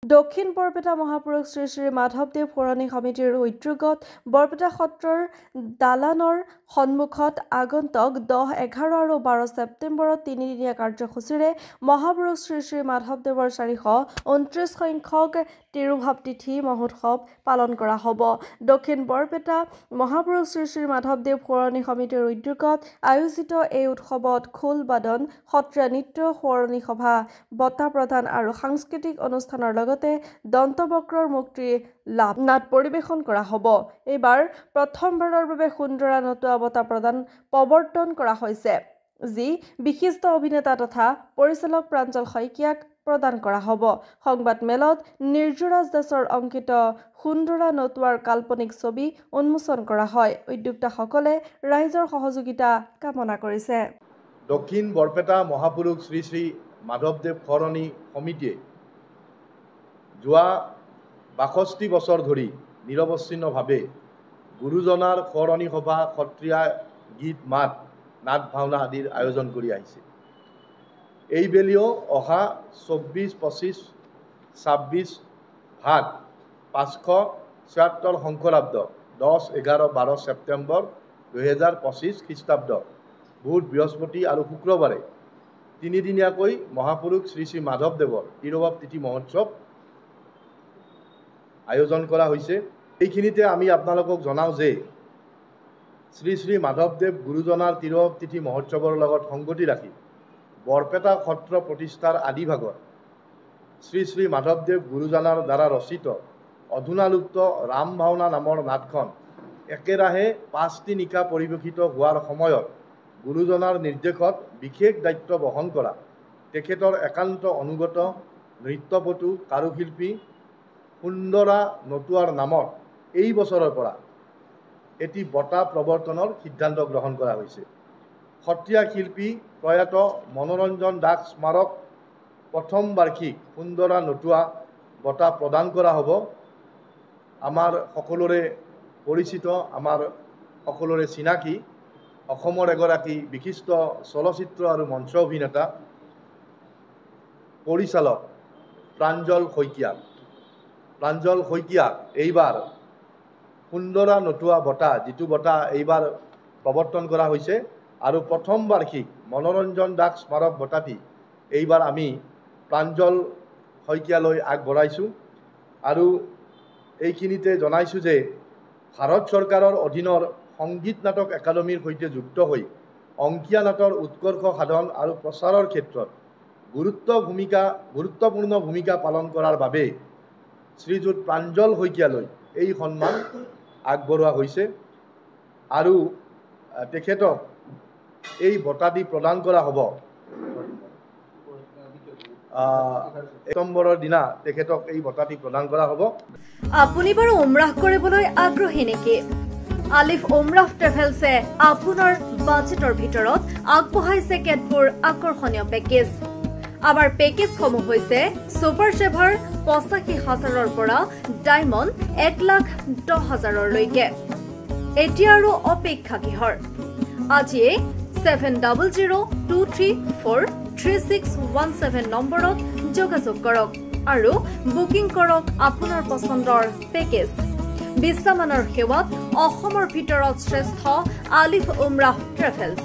দক্ষিণ বৰপেটা মহাপুৰুষ শ্ৰী শ্ৰী মাধৱদেৱ সোঁৱৰণী সমিতিৰ উদ্যোগত বৰপেটা সত্ৰৰ দালানৰ সন্মুখত আগন্তুক 10, 11 আৰু 12 ছেপ্টেম্বৰত তিনিদিনীয়া কাৰ্যসূচীৰে মহাপুৰুষ শ্ৰী শ্ৰী মাধৱদেৱৰ 429 সংখ্যক তিৰুভাৱ তিথি মহোৎসৱ পালন কৰা হ'ব। দক্ষিণ বৰপেটা মহাপুৰুষ শ্ৰী শ্ৰী মাধৱদেৱ সোঁৱৰণী সমিতিৰ উদ্যোগত আয়োজিত এই উৎসৱত খোল বাদন, সত্ৰীয়া নৃত্য, সোঁৱৰণী সভা, বঁটা প্ৰদান আৰু সাংস্কৃতিক অনুষ্ঠানৰ লগতে দন্তবক্ৰৰ মুক্তি লাভ নাট পৰিবেশন কৰা হ'ব। এইবাৰ প্ৰথমবাৰৰ বাবে সুন্দৰা নতুৱা বঁটা প্ৰৱৰ্তন কৰা হৈছে, যি বিশিষ্ট অভিনেতা তথা পৰিচালক প্ৰাঞ্জল শইকীয়াক প্ৰদান কৰা হ'ব। সংবাদ মেলত নিৰ্জুৰাজ দাসৰ অংকিত সুন্দৰা নতুৱাৰ কাল্পনিক ছবি উন্মোচন কৰা হয়। উদ্যোক্তাসকলে ৰাইজৰ সহযোগিতা কামনা কৰিছে। দক্ষিণ বৰপেটা মহাপুৰুষ শ্ৰী শ্ৰী মাধৱদেৱ সোঁৱৰণী সমিতিয়ে যোৱা 62 বছৰ ধৰি নিৰৱচ্ছিন্নভাৱে গুৰুজনাৰ সোঁৱৰণী সভা, সত্ৰীয়া গীত মাত, নাট ভাওনা আদিৰ আয়োজন কৰি আহিছে। এইবেলিও অহা 24, 25, 26 ভাদ 576 সংখ্যাব্দ 10, 11, 12 ছেপ্টেম্বৰ 2025 খ্ৰীষ্টাব্দ বুধ, বৃহস্পতি আৰু শুক্ৰবাৰে তিনিদিনীয়াকৈ মহাপুৰুষ শ্ৰী শ্ৰী মাধৱদেৱৰ তিৰুভাৱ তিথি মহোৎসৱ আয়োজন কৰা হৈছে। এইখিনিতে আমি আপোনালোকক জনাওঁ যে শ্ৰী শ্ৰী মাধৱদেৱ গুৰুজনাৰ তিৰুভাৱ তিথি মহোৎসৱৰ লগত সংগতি ৰাখি বৰপেটা সত্ৰ প্ৰতিষ্ঠাৰ আদিভাগত শ্ৰী শ্ৰী মাধৱদেৱ গুৰুজনাৰ দ্বাৰা ৰচিত অধুনালুপ্ত ৰাম ভাওনা নামৰ নাটখন একেৰাহে 5টি নিশা পৰিৱেশিত হোৱাৰ সময়ত গুৰুজনাৰ নিৰ্দেশত বিশেষ দায়িত্ব বহন কৰা তেখেতৰ একান্ত অনুগত নৃত্যপটু কাৰুশিল্পী সুন্দৰা নতুৱাৰ নামত এই বছৰৰ পৰা এটি বঁটা প্ৰৱৰ্তনৰ সিদ্ধান্ত গ্ৰহণ কৰা হৈছে। সত্ৰীয়া শিল্পী প্ৰয়াত মনোৰঞ্জন দাস স্মাৰক প্ৰথম বাৰ্ষিক সুন্দৰা নতুৱা বঁটা প্ৰদান কৰা হ'ব। আমাৰ সকলোৰে পৰিচিত, আমাৰ সকলোৰে চিনাকি অসমৰ এগৰাকী বিশিষ্ট চলচ্চিত্ৰ আৰু মঞ্চ অভিনেতা পৰিচালক প্ৰাঞ্জল শইকীয়াক এইবাৰ সুন্দৰা নতুৱা বঁটা, যিটো বঁটা এইবাৰ প্ৰৱৰ্তন কৰা হৈছে, আৰু প্ৰথম বাৰ্ষিক মনোৰঞ্জন দাস স্মাৰক বঁটাটি এইবাৰ আমি প্ৰাঞ্জল শইকীয়ালৈ আগবঢ়াইছোঁ। আৰু এইখিনিতে জনাইছোঁ যে ভাৰত চৰকাৰৰ অধীনৰ সংগীত নাটক একাডেমীৰ সৈতে যুক্ত হৈ অংকীয়া নাটৰ উৎকৰ্ষ সাধন আৰু প্ৰচাৰৰ ক্ষেত্ৰত গুৰুত্বপূৰ্ণ ভূমিকা পালন কৰাৰ বাবে শ্ৰীযুত প্ৰাঞ্জল শইকীয়ালৈ এই সন্মান আগবঢ়োৱা হৈছে আৰু তেখেতক এই বঁটাটি প্ৰদান কৰা হ'ব। ছেপ্টেম্বৰৰ দিনা তেখেতক এই বঁটাটি প্ৰদান কৰা হ'ব। আপুনি বাৰু উমৰাহ কৰিবলৈ আগ্ৰহী নেকি? আলিফ উমৰাহ ট্ৰেভেলছে আপোনাৰ বাজেটৰ ভিতৰত আগবঢ়াইছে কেতবোৰ আকৰ্ষণীয় পেকেজ। আমাৰ পেকেজসমূহ হৈছে ছুপাৰ ছেভাৰ 85,000ৰ পৰা ডায়মণ্ড 1,10,000লৈকে। এতিয়া আৰু অপেক্ষা কিহৰ? আজিয়ে 7002343617 নম্বৰত যোগাযোগ কৰক আৰু বুকিং কৰক আপোনাৰ পচন্দৰ পেকেজ। বিশ্বমানৰ সেৱাত অসমৰ ভিতৰত শ্ৰেষ্ঠ আলিফ উমৰাহ ট্ৰেভেলছ।